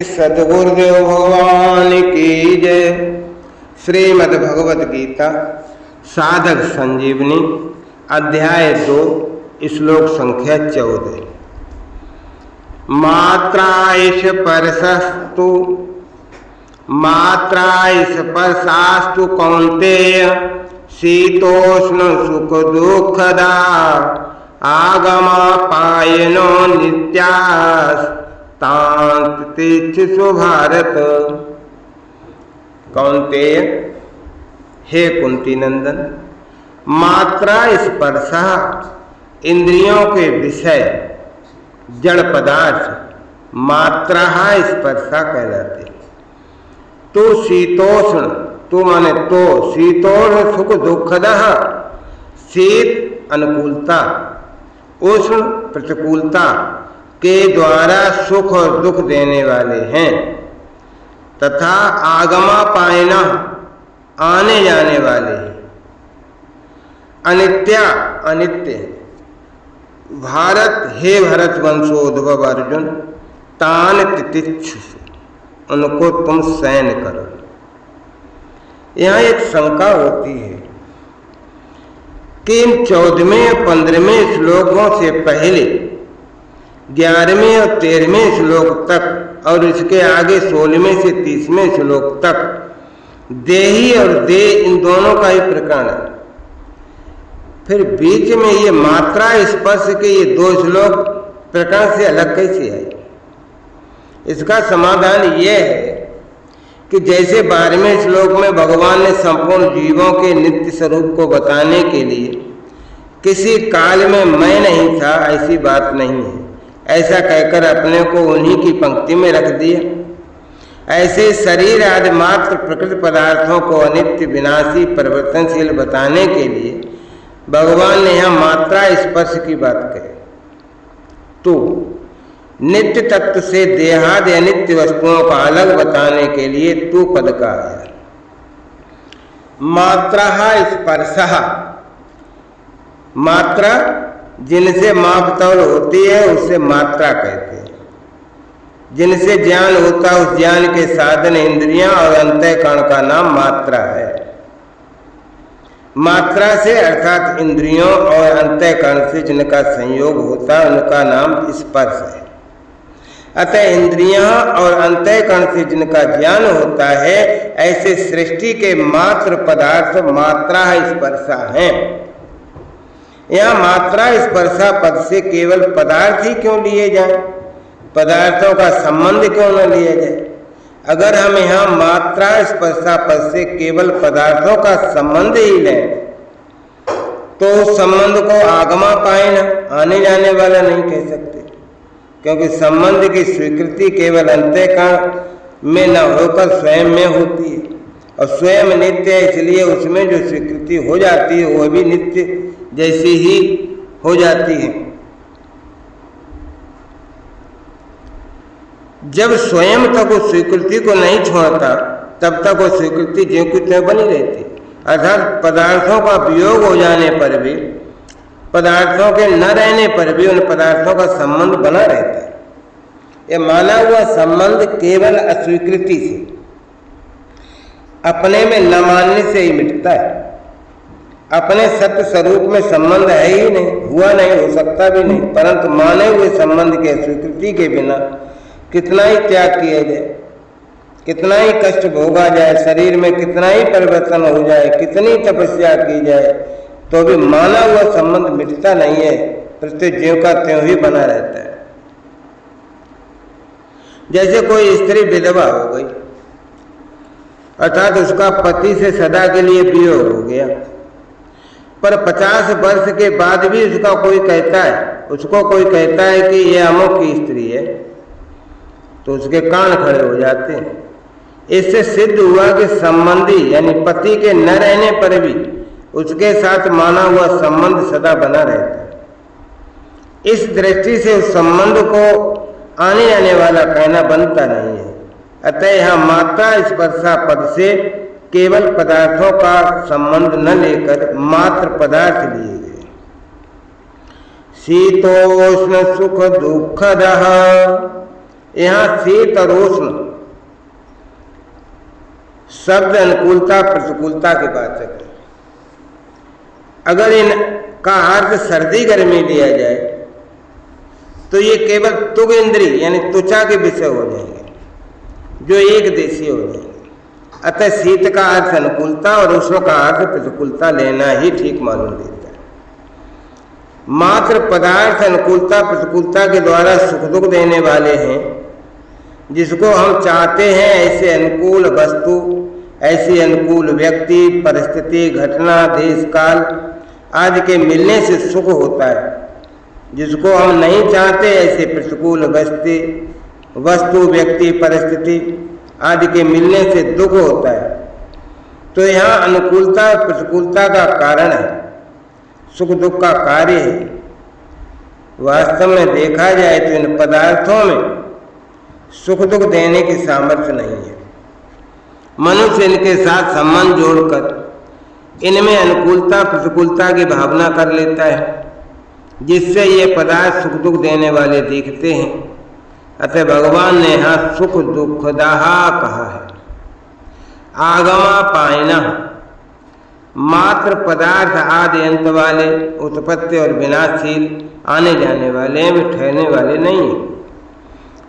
सद्गुरुदेव भगवान की जय। श्रीमद् भगवत गीता साधक संजीवनी अध्याय 2 श्लोक संख्या 14। मात्रा स्पर्शस्तु कौन्तेय शीतोष्ण सुख दुःखदा आगमापायनो नित्यास् तांतिष्ठु भारत। कौन्तेय, हे कुंती नंदन, मात्रा स्पर्श इंद्रियों के विषय जड़ पदार्थ मात्रा स्पर्श कहलाते। तो शीतोष्ण, तू माने तो शीतोष्ण सुख दुखद, शीत अनुकूलता, उष्ण प्रतिकूलता के द्वारा सुख और दुख देने वाले हैं, तथा आगमा पायना आने जाने वाले हैं। अनित्या अनित्य। भारत, हे भरत वंशोद्भव अर्जुन, तान तितिच्छु, उनको तुम सहन करो। यहाँ एक शंका होती है कि इन 14वें और 15वें श्लोकों से पहले 11वें और 13वें श्लोक तक और इसके आगे 16वें से 30वें श्लोक तक देही और देह इन दोनों का ही प्रकरण है। फिर बीच में ये मात्रा स्पर्श के ये 2 श्लोक प्रकरण से अलग कैसे आए? इसका समाधान ये है कि जैसे 12वें श्लोक में भगवान ने संपूर्ण जीवों के नित्य स्वरूप को बताने के लिए किसी काल में मैं नहीं था, ऐसी बात नहीं है, ऐसा कहकर अपने को उन्हीं की पंक्ति में रख दिया। ऐसे शरीर आदि मात्र प्रकृति पदार्थों को अनित्य विनाशी परिवर्तनशील बताने के लिए भगवान ने यहाँ मात्रा स्पर्श की बात कही। तो नित्य तत्व से देहादि अनित्य वस्तुओं का अलग बताने के लिए तू पद का आया। मात्रा स्पर्श, मात्रा जिनसे माप तौल होती है उसे मात्रा कहते हैं। जिनसे ज्ञान होता है उस ज्ञान के साधन इंद्रियां और अंतःकरण का नाम मात्रा है। मात्रा से अर्थात इंद्रियों और अंतःकरण से जिनका संयोग होता है उनका नाम स्पर्श है। अतः इंद्रियां और अंतःकरण से जिनका ज्ञान होता है ऐसे सृष्टि के मात्र पदार्थ मात्रा स्पर्शा हैं। यहाँ मात्रा स्पर्शा पद से केवल पदार्थ ही क्यों लिए जाए? पदार्थों का संबंध क्यों न लिया जाए? अगर हम यहाँ मात्रा स्पर्शा पद से केवल पदार्थों का संबंध ही लें तो उस संबंध को आगमा पायना, आने जाने वाला नहीं कह सकते, क्योंकि संबंध की स्वीकृति केवल अंतःकरण में न होकर स्वयं में होती है और स्वयं नित्य है, इसलिए उसमें जो स्वीकृति हो जाती है वह भी नित्य जैसी ही हो जाती है। जब स्वयं तक उस स्वीकृति को नहीं छोड़ता तब तक वो स्वीकृति ज्यों की त्यों बनी रहती। अर्थात पदार्थों का वियोग हो जाने पर भी, पदार्थों के न रहने पर भी उन पदार्थों का संबंध बना रहता है। यह माना हुआ संबंध केवल अस्वीकृति से, अपने में न मानने से ही मिटता है। अपने सत्य स्वरूप में संबंध है ही नहीं, हुआ नहीं, हो सकता भी नहीं, परंतु माने हुए संबंध के स्वीकृति के बिना कितना ही त्याग किया जाए, कितना ही कष्ट भोगा जाए, शरीर में कितना ही परिवर्तन हो जाए, कितनी तपस्या की जाए, तो भी माना हुआ संबंध मिटता नहीं है, प्रत्येक ज्यों का त्यों ही बना रहता है। जैसे कोई स्त्री विधवा हो गई, अर्थात उसका पति से सदा के लिए वियोग हो गया, पर 50 वर्ष के बाद भी उसको कोई कहता है कि यह अमुक की स्त्री है, तो उसके कान खड़े हो जाते हैं। इससे सिद्ध हुआ कि संबंधी यानी पति के न रहने पर भी उसके साथ माना हुआ संबंध सदा बना रहता है। इस दृष्टि से उस संबंध को आने जाने वाला कहना बनता नहीं है। अतः यहाँ मात्रा स्पर्शा पद से केवल पदार्थों का संबंध न लेकर मात्र पदार्थ लिए गए। शीतोष्ण सुख दुखद, यहाँ शीत और उष्ण शब्द अनुकूलता प्रतिकूलता के वाचक है। अगर इनका अर्थ सर्दी गर्मी लिया जाए तो ये केवल तुग इंद्री यानी त्वचा के विषय हो जाएंगे, जो एक देशीय हो जाएंगे। अतः शीत का अर्थ अनुकूलता और उष्ण का अर्थ प्रतिकूलता लेना ही ठीक मालूम देता है। मात्र पदार्थ अनुकूलता प्रतिकूलता के द्वारा सुख दुख देने वाले हैं। जिसको हम चाहते हैं ऐसे अनुकूल वस्तु, ऐसी अनुकूल व्यक्ति, परिस्थिति, घटना, देश काल आदि के मिलने से सुख होता है। जिसको हम नहीं चाहते ऐसे प्रतिकूल वस्तु, व्यक्ति, परिस्थिति आदि के मिलने से दुख होता है। तो यहाँ अनुकूलता और प्रतिकूलता का कारण है, सुख दुख का कार्य है। वास्तव में देखा जाए तो इन पदार्थों में सुख दुख देने की सामर्थ्य नहीं है। मनुष्य इनके साथ संबंध जोड़कर इनमें अनुकूलता प्रतिकूलता की भावना कर लेता है, जिससे ये पदार्थ सुख दुख देने वाले दिखते हैं। अतः भगवान ने यहाँ सुख दुखदाहा कहा है। आगमा पायना मात्र पदार्थ आदि अंत वाले, उत्पत्ति और विनाशशील, आने जाने वाले में ठहरने वाले नहीं है,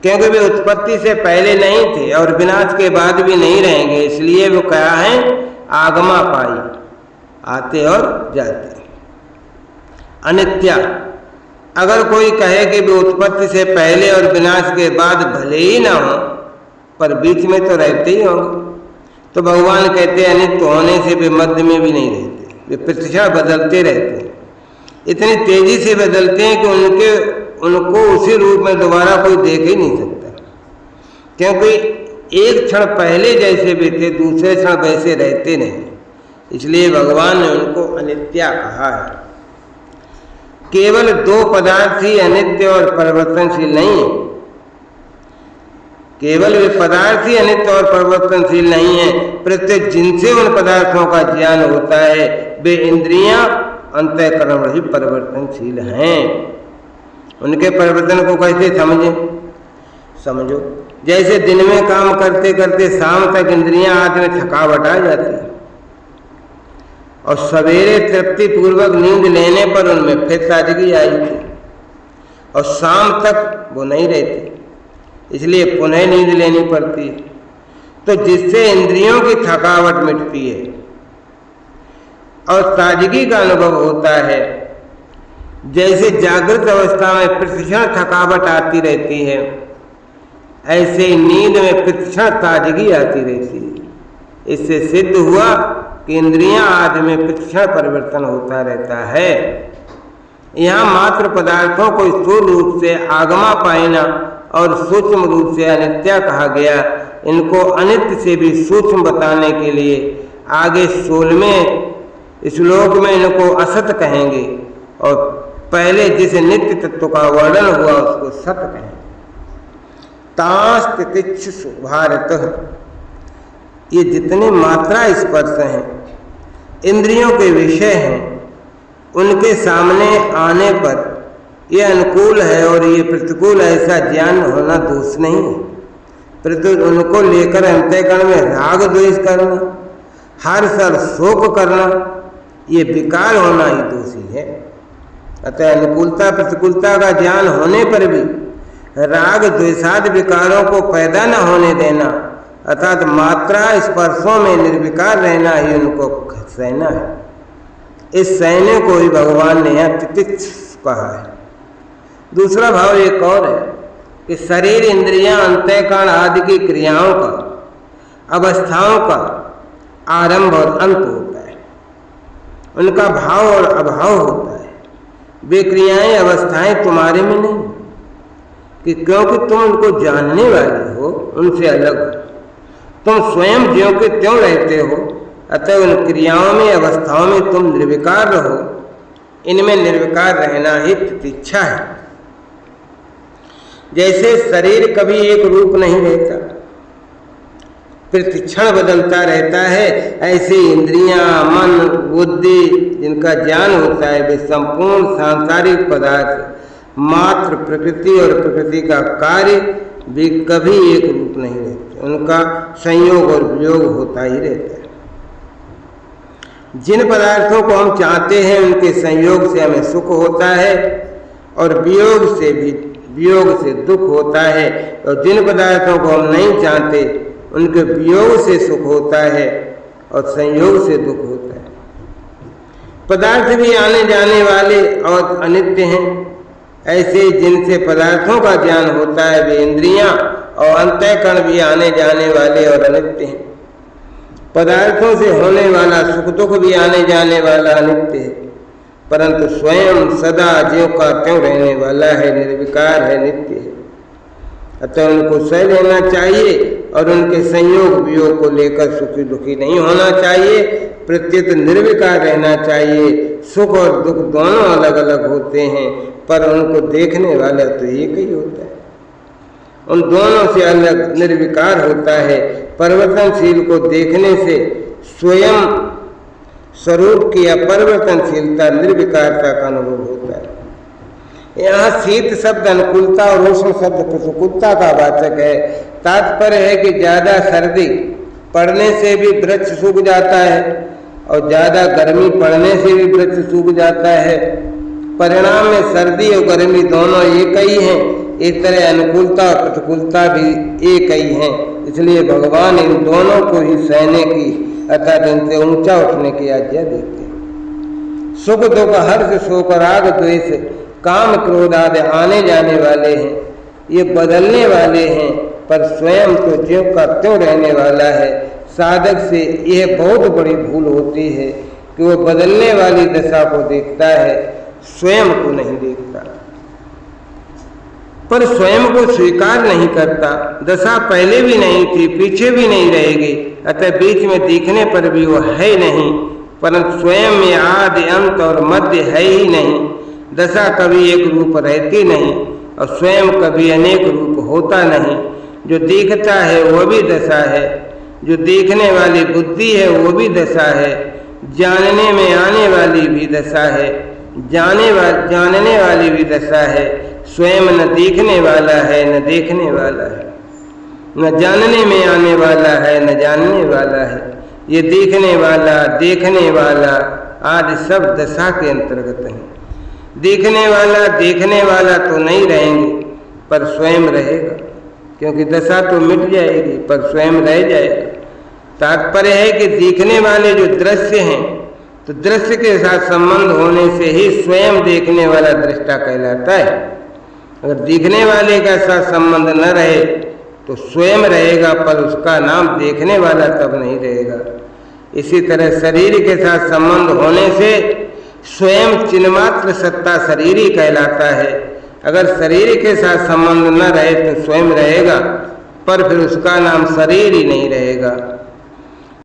क्योंकि वे उत्पत्ति से पहले नहीं थे और विनाश के बाद भी नहीं रहेंगे। इसलिए वो क्या है, आगमा पाई, आते और जाते। अनित्या, अगर कोई कहे कि वे उत्पत्ति से पहले और विनाश के बाद भले ही ना हो पर बीच में तो रहते ही होंगे, तो भगवान कहते हैं अनित्य होने से वे मध्य में भी नहीं रहते, वे प्रतिक्षण बदलते रहते हैं। इतनी तेजी से बदलते हैं कि उनको उसी रूप में दोबारा कोई देख ही नहीं सकता, क्योंकि एक क्षण पहले जैसे भी थे दूसरे क्षण वैसे रहते नहीं। इसलिए भगवान ने उनको अनित्या कहा है। केवल दो पदार्थ ही अनित्य और परिवर्तनशील नहीं है। केवल वे पदार्थ ही अनित्य और परिवर्तनशील नहीं है, प्रत्येक जिनसे उन पदार्थों का ज्ञान होता है वे इंद्रियां अंतःकरण ही परिवर्तनशील हैं। उनके परिवर्तन को कैसे समझो, जैसे दिन में काम करते करते शाम तक इंद्रियां आदि में थकावट आ जाती है और सवेरे तृप्ति पूर्वक नींद लेने पर उनमें फिर ताजगी आई थी और शाम तक वो नहीं रहती, इसलिए पुनः नींद लेनी पड़ती है। तो जिससे इंद्रियों की थकावट मिटती है और ताजगी का अनुभव होता है, जैसे जागृत अवस्था में प्रतिक्षण थकावट आती रहती है, ऐसे नींद में प्रतिक्षण ताजगी आती रहती है। इससे सिद्ध हुआ कि इंद्रियां आदि में प्रतिक्षण परिवर्तन होता रहता है। यहाँ मात्र पदार्थों को स्थूल रूप से आगमा पायना और सूक्ष्म रूप से अनित्या कहा गया। इनको अनित्य से भी सूक्ष्म बताने के लिए आगे 16वें श्लोक में इनको असत कहेंगे और पहले जिस नित्य तत्व का वर्णन हुआ उसको सत कहेंगे। तांस तितिक्षु भारतः, ये जितने मात्रा स्पर्श हैं, इंद्रियों के विषय हैं, उनके सामने आने पर ये अनुकूल है और ये प्रतिकूल है ऐसा ज्ञान होना दोष नहीं है। प्रत्युत उनको लेकर अंतःकरण में राग द्वेष करना, हर्ष और शोक करना, ये विकार होना ही दोषी है। अतः अनुकूलता प्रतिकूलता का ज्ञान होने पर भी राग द्वेषादि विकारों को पैदा न होने देना, अर्थात मात्रा स्पर्शों में निर्विकार रहना ही उनको सहना है। इस सहने को ही भगवान ने यहाँ तितिक्ष कहा है। दूसरा भाव एक और है कि शरीर, इंद्रियां, अंतःकरण आदि की क्रियाओं का, अवस्थाओं का आरंभ और अंत होता है, उनका भाव और अभाव होता है। वे क्रियाएं अवस्थाएं तुम्हारे में नहीं, कि क्योंकि तुम उनको जानने वाले हो, उनसे अलग हो, तुम स्वयं ज्यों के त्यों रहते हो। अतः उन क्रियाओं में, अवस्थाओं में तुम निर्विकार रहो। इनमें निर्विकार रहना ही प्रतीक्षा है। जैसे शरीर कभी एक रूप नहीं रहता, प्रतिक्षण बदलता रहता है, ऐसे इंद्रियां, मन, बुद्धि जिनका ज्ञान होता है वे संपूर्ण सांसारिक पदार्थ मात्र प्रकृति और प्रकृति का कार्य वे कभी एक रूप नहीं रहते, उनका संयोग और वियोग होता ही रहता है। जिन पदार्थों को हम चाहते हैं उनके संयोग से हमें सुख होता है और वियोग से दुख होता है, और जिन पदार्थों को हम नहीं चाहते उनके वियोग से सुख होता है और संयोग से दुख होता है। पदार्थ भी आने जाने वाले और अनित्य हैं। ऐसे जिनसे पदार्थों का ज्ञान होता है वे इंद्रियां और अंतःकरण भी आने जाने वाले और अनित्य हैं। पदार्थों से होने वाला सुख दुख भी आने जाने वाला अनित्य है, परंतु स्वयं सदा ज्यों का त्यों रहने वाला है, निर्विकार है, नित्य है। अतः उनको सह लेना चाहिए और उनके संयोग वियोग को लेकर सुखी दुखी नहीं होना चाहिए, प्रत्युत निर्विकार रहना चाहिए। सुख और दुख दोनों अलग अलग होते हैं, पर उनको देखने वाला तो एक ही होता है। उन दोनों से अलग निर्विकार होता है। परिवर्तनशील को देखने से स्वयं स्वरूप की अपरिवर्तनशीलता निर्विकारता का अनुभव होता है। यहाँ शीत शब्द अनुकूलता और उष्ण शब्द प्रतिकूलता का वाचक है। तात्पर्य है कि ज्यादा सर्दी पड़ने से भी वृक्ष सूख जाता है और ज्यादा गर्मी पड़ने से भी वृक्ष सूख जाता है। परिणाम में सर्दी और गर्मी दोनों एक ही हैं। इस तरह अनुकूलता और प्रतिकूलता भी एक ही हैं। इसलिए भगवान इन दोनों को ही सहने की अर्थात इनसे ऊंचा उठने की आज्ञा देते हैं। सुख दुख हर्ष शोक राग द्वेष काम क्रोध आदि आने जाने वाले हैं, ये बदलने वाले हैं, पर स्वयं तो ज्यों का त्यों रहने वाला है। साधक से यह बहुत बड़ी भूल होती है कि वो बदलने वाली दशा को देखता है, स्वयं को नहीं देखता, पर स्वयं को स्वीकार नहीं करता। दशा पहले भी नहीं थी, पीछे भी नहीं रहेगी, अतः बीच में दिखने पर भी वो है नहीं, परंतु स्वयं में आदि अंत और मध्य है ही नहीं। दशा कभी एक रूप रहती नहीं और स्वयं कभी अनेक रूप होता नहीं। जो देखता है वह भी दशा है, जो देखने वाली बुद्धि है वो भी दशा है, जानने में आने वाली भी दशा है, जानने वाली भी दशा है। स्वयं न देखने वाला है न देखने वाला है, न जानने में आने वाला है न जानने वाला है। ये देखने वाला देखने वाला आदि सब दशा के अंतर्गत हैं। देखने वाला तो नहीं रहेंगे, पर स्वयं रहेगा, क्योंकि दशा तो मिट जाएगी पर स्वयं रह जाएगा। तात्पर्य है कि देखने वाले जो दृश्य हैं, तो दृश्य के साथ संबंध होने से ही स्वयं देखने वाला दृष्टा कहलाता है। अगर देखने वाले का साथ संबंध न रहे तो स्वयं रहेगा, पर उसका नाम देखने वाला तब नहीं रहेगा। इसी तरह शरीर के साथ संबंध होने से स्वयं चिन्मात्र सत्ता शरीर ही कहलाता है। अगर शरीर के साथ संबंध न रहे तो स्वयं रहेगा, पर फिर उसका नाम शरीर ही नहीं रहेगा।